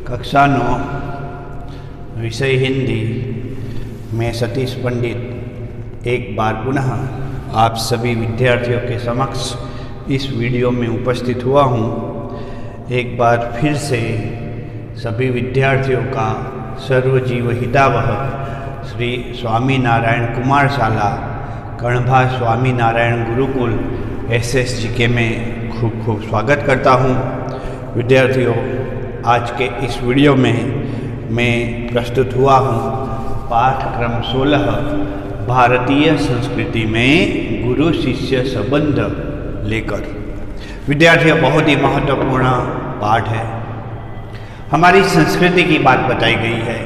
कक्षा 9 विषय हिंदी में सतीश पंडित एक बार पुनः आप सभी विद्यार्थियों के समक्ष इस वीडियो में उपस्थित हुआ हूँ। एक बार फिर से सभी विद्यार्थियों का सर्वजीव हितावह श्री स्वामीनारायण कुमार शाला कणभा स्वामीनारायण गुरुकुल SSGK में खूब खूब स्वागत करता हूँ। विद्यार्थियों, आज के इस वीडियो में मैं प्रस्तुत हुआ हूँ पाठक्रम 16 भारतीय संस्कृति में गुरु शिष्य संबंध लेकर। विद्यार्थियों, बहुत ही महत्वपूर्ण पाठ है। हमारी संस्कृति की बात बताई गई है,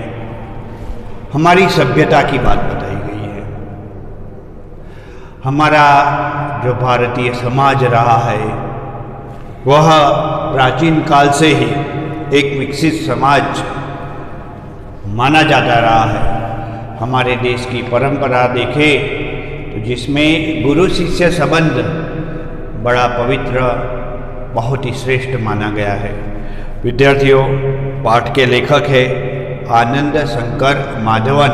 हमारी सभ्यता की बात बताई गई है। हमारा जो भारतीय समाज रहा है वह प्राचीन काल से ही एक विकसित समाज माना जाता रहा है। हमारे देश की परंपरा देखें तो जिसमें गुरु शिष्य संबंध बड़ा पवित्र, बहुत ही श्रेष्ठ माना गया है। विद्यार्थियों, पाठ के लेखक है आनंद शंकर माधवन।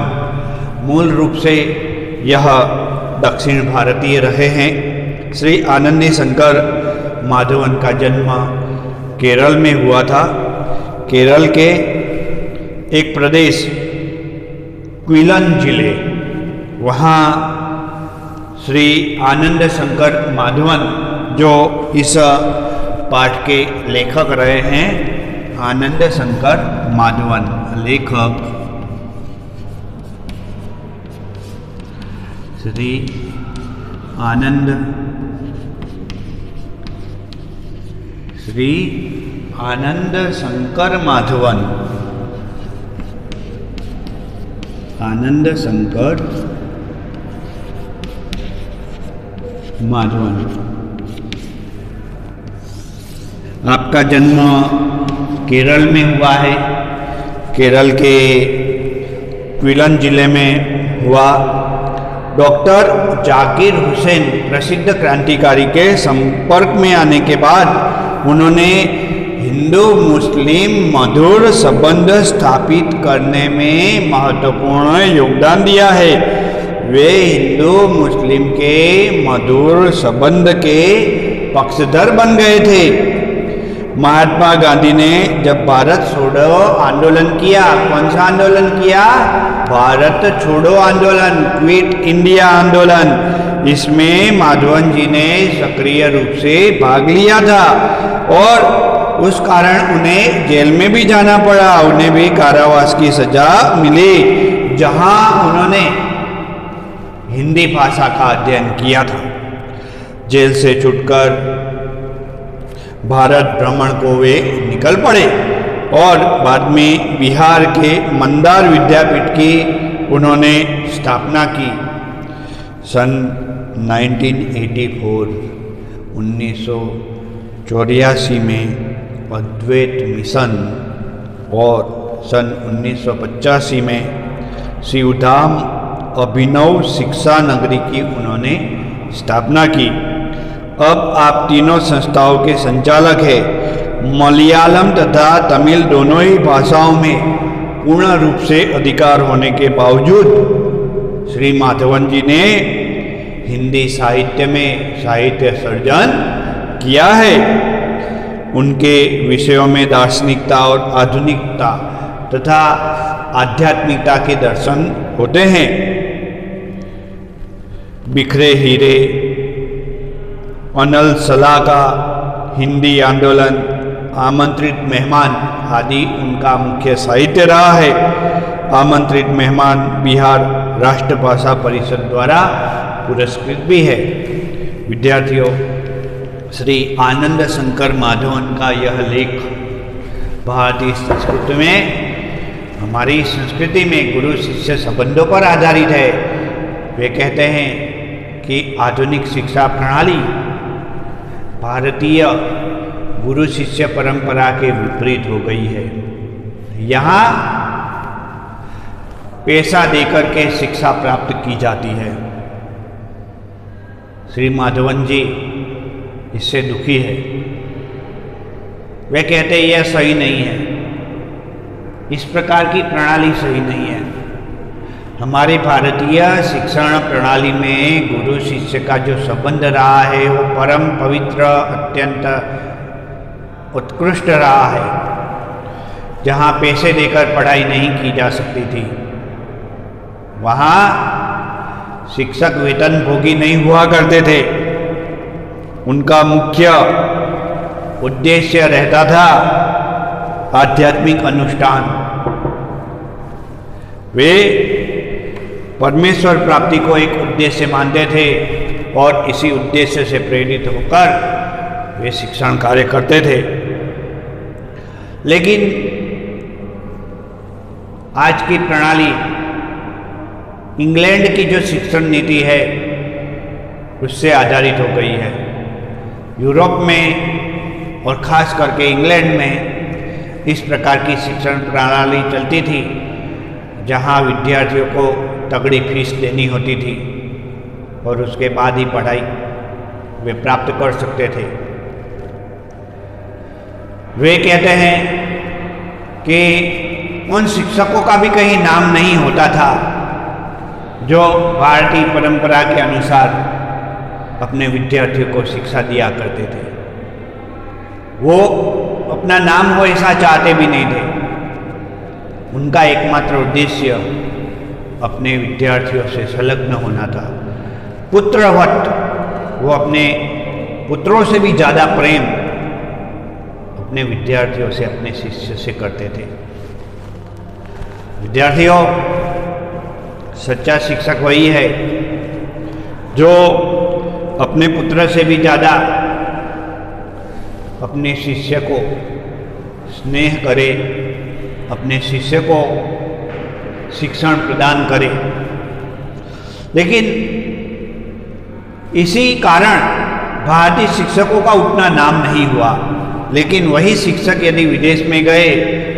मूल रूप से यह दक्षिण भारतीय रहे हैं। श्री आनंदी शंकर माधवन का जन्म केरल में हुआ था। केरल के एक प्रदेश क्विलन जिले, वहाँ श्री आनंद शंकर माधवन जो इस पाठ के लेखक रहे हैं, आनंद शंकर माधवन लेखक श्री आनंद शंकर माधवन, आनंद शंकर माधवन। आपका जन्म केरल में हुआ है। केरल के क्विलन जिले में हुआ। डॉक्टर जाकिर हुसैन प्रसिद्ध क्रांतिकारी के संपर्क में आने के बाद उन्होंने हिंदू मुस्लिम मधुर संबंध स्थापित करने में महत्वपूर्ण योगदान दिया है। वे हिंदू मुस्लिम के मधुर संबंध के पक्षधर बन गए थे। महात्मा गांधी ने जब भारत छोड़ो आंदोलन किया, कौन सा आंदोलन किया? भारत छोड़ो आंदोलन, क्विट इंडिया आंदोलन। इसमें माधवन जी ने सक्रिय रूप से भाग लिया था और उस कारण उन्हें जेल में भी जाना पड़ा। उन्हें भी कारावास की सजा मिली, जहां उन्होंने हिंदी भाषा का अध्ययन किया था। जेल से छूटकर भारत भ्रमण को वे निकल पड़े और बाद में बिहार के मंदार विद्यापीठ की उन्होंने स्थापना की। सन 1984 में अद्वैत मिशन और सन 1985 में शिवधाम अभिनव शिक्षा नगरी की उन्होंने स्थापना की। अब आप तीनों संस्थाओं के संचालक हैं। मलयालम तथा तमिल दोनों ही भाषाओं में पूर्ण रूप से अधिकार होने के बावजूद श्री माधवन जी ने हिंदी साहित्य में साहित्य सर्जन किया है। उनके विषयों में दार्शनिकता और आधुनिकता तथा आध्यात्मिकता के दर्शन होते हैं। बिखरे हीरे, अनल सलाह का हिंदी आंदोलन, आमंत्रित मेहमान आदि उनका मुख्य साहित्य रहा है। आमंत्रित मेहमान बिहार राष्ट्रभाषा परिषद द्वारा पुरस्कृत भी है। विद्यार्थियों, श्री आनंद शंकर माधवन का यह लेख भारतीय संस्कृति में, हमारी संस्कृति में गुरु शिष्य संबंधों पर आधारित है। वे कहते हैं कि आधुनिक शिक्षा प्रणाली भारतीय गुरु शिष्य परंपरा के विपरीत हो गई है। यहाँ पैसा देकर के शिक्षा प्राप्त की जाती है। श्री माधवन जी इससे दुखी है। वे कहते यह सही नहीं है। इस प्रकार की प्रणाली सही नहीं है। हमारे भारतीय शिक्षण प्रणाली में गुरु शिष्य का जो संबंध रहा है वो परम पवित्र, अत्यंत उत्कृष्ट रहा है, जहाँ पैसे देकर पढ़ाई नहीं की जा सकती थी। वहाँ शिक्षक वेतन भोगी नहीं हुआ करते थे। उनका मुख्य उद्देश्य रहता था आध्यात्मिक अनुष्ठान। वे परमेश्वर प्राप्ति को एक उद्देश्य मानते थे और इसी उद्देश्य से प्रेरित होकर वे शिक्षण कार्य करते थे। लेकिन आज की प्रणाली, इंग्लैंड की जो शिक्षण नीति है उससे आधारित हो गई है। यूरोप में और ख़ास करके इंग्लैंड में इस प्रकार की शिक्षण प्रणाली चलती थी, जहां विद्यार्थियों को तगड़ी फीस देनी होती थी और उसके बाद ही पढ़ाई वे प्राप्त कर सकते थे। वे कहते हैं कि उन शिक्षकों का भी कहीं नाम नहीं होता था जो भारतीय परंपरा के अनुसार अपने विद्यार्थियों को शिक्षा दिया करते थे। वो अपना नाम हो ऐसा चाहते भी नहीं थे। उनका एकमात्र उद्देश्य अपने विद्यार्थियों से संलग्न होना था। पुत्रवत, वो अपने पुत्रों से भी ज़्यादा प्रेम अपने विद्यार्थियों से, अपने शिष्य से करते थे। विद्यार्थियों, सच्चा शिक्षक वही है जो अपने पुत्र से भी ज़्यादा अपने शिष्य को स्नेह करे, अपने शिष्य को शिक्षण प्रदान करे। लेकिन इसी कारण भारतीय शिक्षकों का उतना नाम नहीं हुआ। लेकिन वही शिक्षक यदि विदेश में गए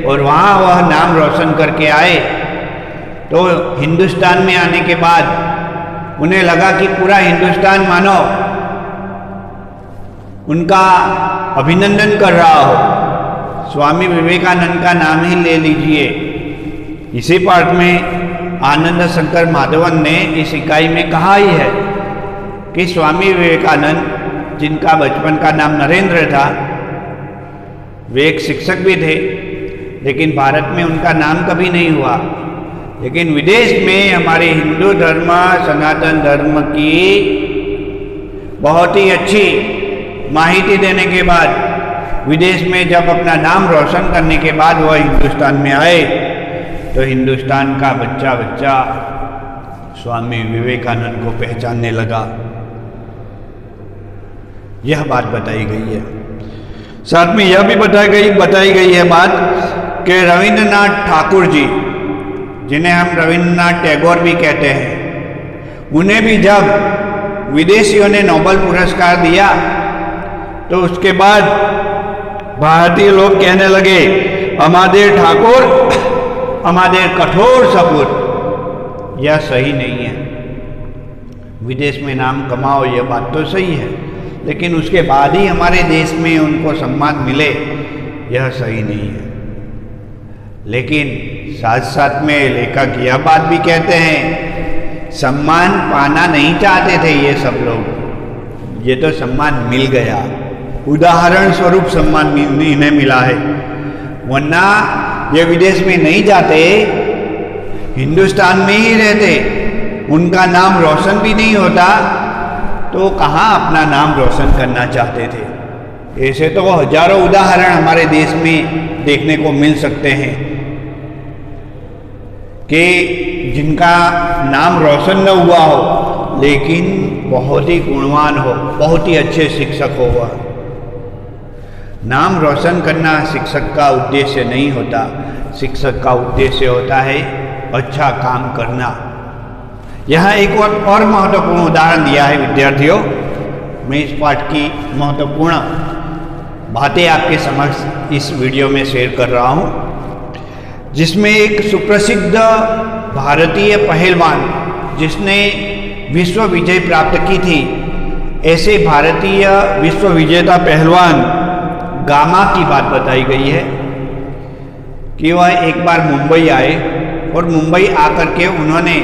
और वहाँ वह नाम रोशन करके आए, तो हिंदुस्तान में आने के बाद उन्हें लगा कि पूरा हिंदुस्तान मानो उनका अभिनंदन कर रहा हो। स्वामी विवेकानंद का नाम ही ले लीजिए। इसी पाठ में आनंद शंकर माधवन ने इस इकाई में कहा ही है कि स्वामी विवेकानंद, जिनका बचपन का नाम नरेंद्र था, वे एक शिक्षक भी थे, लेकिन भारत में उनका नाम कभी नहीं हुआ। लेकिन विदेश में हमारे हिंदू धर्म, सनातन धर्म की बहुत ही अच्छी माहिती देने के बाद, विदेश में जब अपना नाम रोशन करने के बाद वह हिंदुस्तान में आए, तो हिंदुस्तान का बच्चा बच्चा स्वामी विवेकानंद को पहचानने लगा। यह बात बताई गई है। साथ में यह भी बताई गई है बात कि रविंद्रनाथ ठाकुर जी, जिन्हें हम रविंद्रनाथ टैगोर भी कहते हैं, उन्हें भी जब विदेशियों ने नोबेल पुरस्कार दिया तो उसके बाद भारतीय लोग कहने लगे, अमादेर ठाकुर, अमादेर कठोर सपूत। यह सही नहीं है। विदेश में नाम कमाओ, यह बात तो सही है, लेकिन उसके बाद ही हमारे देश में उनको सम्मान मिले, यह सही नहीं है। लेकिन साथ साथ में लेखक यह बात भी कहते हैं, सम्मान पाना नहीं चाहते थे ये सब लोग, ये तो सम्मान मिल गया, उदाहरण स्वरूप सम्मान इन्हें मिला है। वरना ये विदेश में नहीं जाते, हिंदुस्तान में ही रहते, उनका नाम रोशन भी नहीं होता, तो कहाँ अपना नाम रोशन करना चाहते थे। ऐसे तो हजारों उदाहरण हमारे देश में देखने को मिल सकते हैं कि जिनका नाम रोशन न हुआ हो, लेकिन बहुत ही गुणवान हो, बहुत ही अच्छे शिक्षक हो। वह नाम रोशन करना शिक्षक का उद्देश्य नहीं होता। शिक्षक का उद्देश्य होता है अच्छा काम करना। यहाँ एक और महत्वपूर्ण उदाहरण दिया है विद्यार्थियों। मैं इस पाठ की महत्वपूर्ण बातें आपके समक्ष इस वीडियो में शेयर कर रहा हूँ, जिसमें एक सुप्रसिद्ध भारतीय पहलवान जिसने विश्व विजय प्राप्त की थी, ऐसे भारतीय विश्व विजेता पहलवान गामा की बात बताई गई है कि वह एक बार मुंबई आए और मुंबई आकर के उन्होंने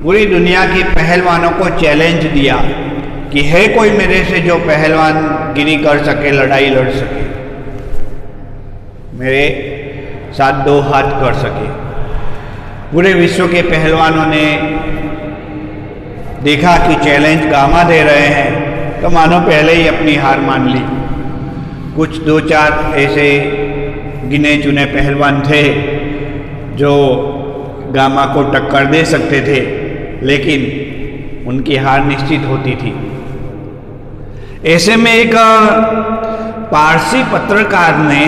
पूरी दुनिया के पहलवानों को चैलेंज दिया कि है कोई मेरे से जो पहलवान गिरी कर सके, लड़ाई लड़ सके, मेरे साथ दो हाथ कर सके। पूरे विश्व के पहलवानों ने देखा कि चैलेंज गामा दे रहे हैं, तो मानो पहले ही अपनी हार मान ली। कुछ दो चार ऐसे गिने चुने पहलवान थे जो गामा को टक्कर दे सकते थे, लेकिन उनकी हार निश्चित होती थी। ऐसे में एक पारसी पत्रकार ने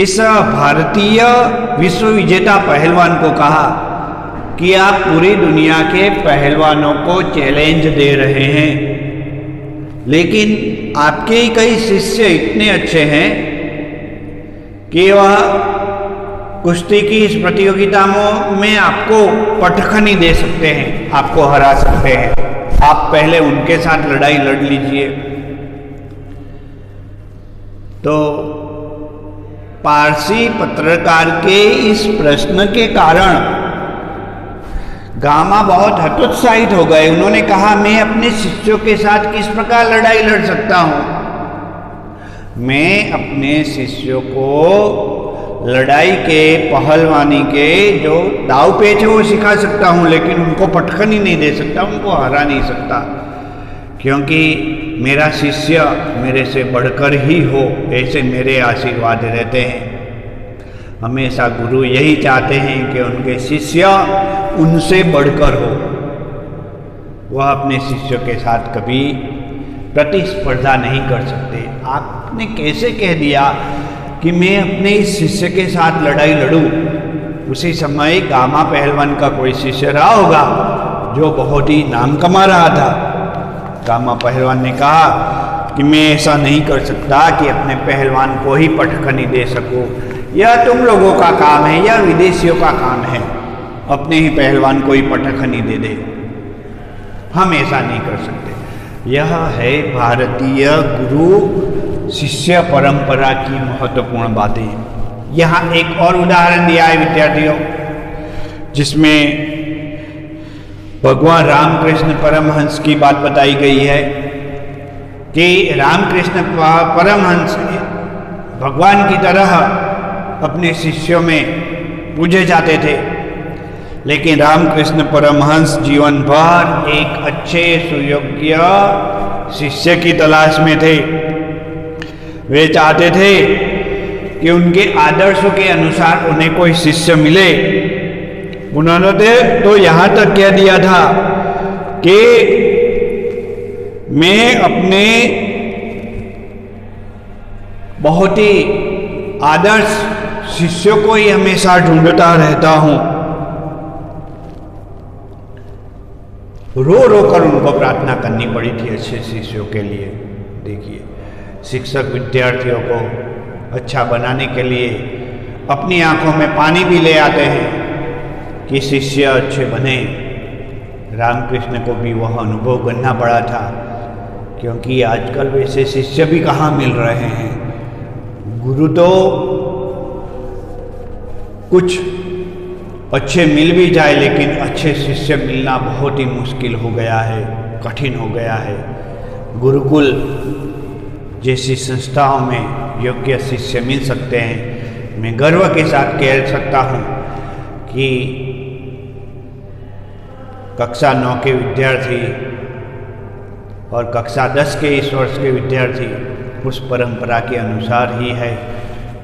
इस भारतीय विश्व विजेता पहलवान को कहा कि आप पूरी दुनिया के पहलवानों को चैलेंज दे रहे हैं, लेकिन आपके ही कई शिष्य इतने अच्छे हैं कि वह कुश्ती की इस प्रतियोगिता में आपको पटखनी दे सकते हैं, आपको हरा सकते हैं। आप पहले उनके साथ लड़ाई लड़ लीजिए। तो पारसी पत्रकार के इस प्रश्न के कारण गामा बहुत हतोत्साहित हो गए। उन्होंने कहा, मैं अपने शिष्यों के साथ किस प्रकार लड़ाई लड़ सकता हूं? मैं अपने शिष्यों को लड़ाई के, पहलवानी के जो दाव पेच है वो सिखा सकता हूं, लेकिन उनको पटखनी नहीं दे सकता, उनको हरा नहीं सकता, क्योंकि मेरा शिष्य मेरे से बढ़कर ही हो, ऐसे मेरे आशीर्वाद रहते हैं। हमेशा गुरु यही चाहते हैं कि उनके शिष्य उनसे बढ़कर हो। वह अपने शिष्यों के साथ कभी प्रतिस्पर्धा नहीं कर सकते। आपने कैसे कह दिया कि मैं अपने इस शिष्य के साथ लड़ाई लड़ूं? उसी समय गामा पहलवान का कोई शिष्य रहा होगा जो बहुत ही नाम कमा रहा था। गामा पहलवान ने कहा कि मैं ऐसा नहीं कर सकता कि अपने पहलवान को ही पटखनी दे सकूं। यह तुम लोगों का काम है, यह विदेशियों का काम है, अपने ही पहलवान को ही पटखनी दे दे। हम ऐसा नहीं कर सकते। यह है भारतीय गुरु शिष्य परंपरा की महत्वपूर्ण बातें। यहाँ एक और उदाहरण दिया है विद्यार्थियों, जिसमें भगवान रामकृष्ण परमहंस की बात बताई गई है कि रामकृष्ण परमहंस भगवान की तरह अपने शिष्यों में पूजे जाते थे, लेकिन रामकृष्ण परमहंस जीवन भर एक अच्छे सुयोग्य शिष्य की तलाश में थे। वे चाहते थे कि उनके आदर्शों के अनुसार उन्हें कोई शिष्य मिले। उन्होंने तो यहाँ तक कह दिया था कि मैं अपने बहुत ही आदर्श शिष्यों को ही हमेशा ढूंढता रहता हूं। रो रो कर उनको प्रार्थना करनी पड़ी थी अच्छे शिष्यों के लिए। देखिए, शिक्षक विद्यार्थियों को अच्छा बनाने के लिए अपनी आंखों में पानी भी ले आते हैं कि शिष्य अच्छे बने। रामकृष्ण को भी वह अनुभव करना पड़ा था, क्योंकि आजकल वैसे शिष्य भी कहाँ मिल रहे हैं। गुरु तो कुछ अच्छे मिल भी जाए, लेकिन अच्छे शिष्य मिलना बहुत ही मुश्किल हो गया है, कठिन हो गया है। गुरुकुल जैसी संस्थाओं में योग्य शिष्य मिल सकते हैं। मैं गर्व के साथ कह सकता हूँ कि कक्षा 9 के विद्यार्थी और कक्षा 10 के इस वर्ष के विद्यार्थी उस परंपरा के अनुसार ही है,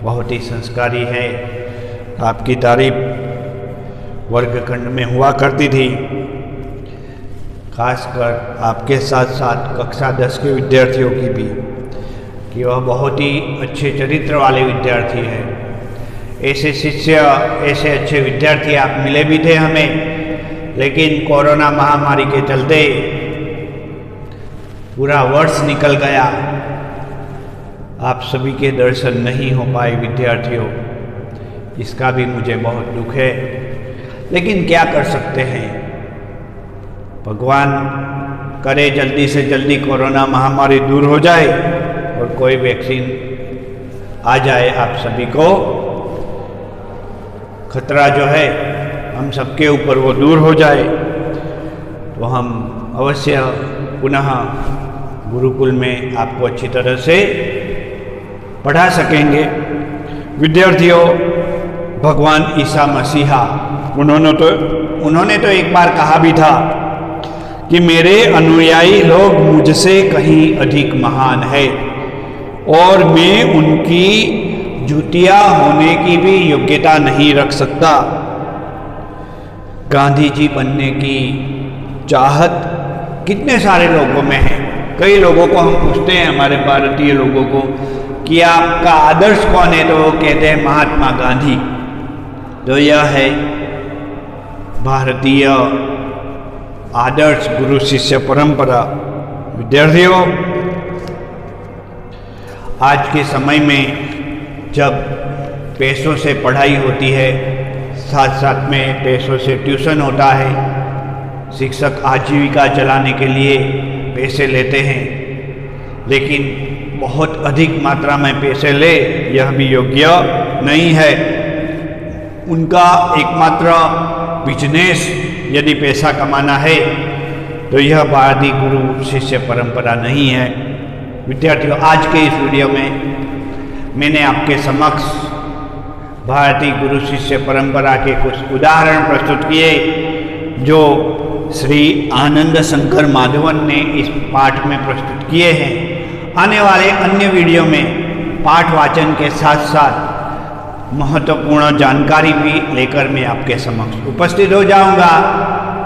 बहुत ही संस्कारी है। आपकी तारीफ वर्गखंड में हुआ करती थी, खासकर आपके साथ साथ कक्षा 10 के विद्यार्थियों की भी, कि वह बहुत ही अच्छे चरित्र वाले विद्यार्थी हैं। ऐसे शिष्य, ऐसे अच्छे विद्यार्थी आप मिले भी थे हमें, लेकिन कोरोना महामारी के चलते पूरा वर्ष निकल गया, आप सभी के दर्शन नहीं हो पाए विद्यार्थियों। इसका भी मुझे बहुत दुख है, लेकिन क्या कर सकते हैं। भगवान करे जल्दी से जल्दी कोरोना महामारी दूर हो जाए और कोई वैक्सीन आ जाए, आप सभी को खतरा जो है हम सबके ऊपर वो दूर हो जाए, तो हम अवश्य पुनः गुरुकुल में आपको अच्छी तरह से पढ़ा सकेंगे। विद्यार्थियों, भगवान ईसा मसीहा उन्होंने तो एक बार कहा भी था कि मेरे अनुयायी लोग मुझसे कहीं अधिक महान है और मैं उनकी जूतियां होने की भी योग्यता नहीं रख सकता। गांधी जी बनने की चाहत कितने सारे लोगों में है। कई लोगों को हम पूछते हैं, हमारे भारतीय लोगों को, कि आपका आदर्श कौन है, तो वो कहते हैं महात्मा गांधी। तो यह है भारतीय आदर्श गुरु शिष्य परंपरा। विद्यार्थियों, आज के समय में जब पैसों से पढ़ाई होती है, साथ साथ में पैसों से ट्यूशन होता है, शिक्षक आजीविका चलाने के लिए पैसे लेते हैं, लेकिन बहुत अधिक मात्रा में पैसे ले यह भी योग्य नहीं है। उनका एकमात्र बिजनेस यदि पैसा कमाना है तो यह भारतीय गुरु शिष्य परंपरा नहीं है। विद्यार्थियों, आज के इस वीडियो में मैंने आपके समक्ष भारतीय गुरु शिष्य परंपरा के कुछ उदाहरण प्रस्तुत किए जो श्री आनंद शंकर माधवन ने इस पाठ में प्रस्तुत किए हैं। आने वाले अन्य वीडियो में पाठ वाचन के साथ साथ महत्वपूर्ण जानकारी भी लेकर मैं आपके समक्ष उपस्थित हो जाऊंगा।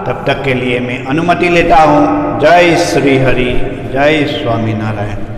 तब तक के लिए मैं अनुमति लेता हूं। जय श्री हरि, जय स्वामीनारायण।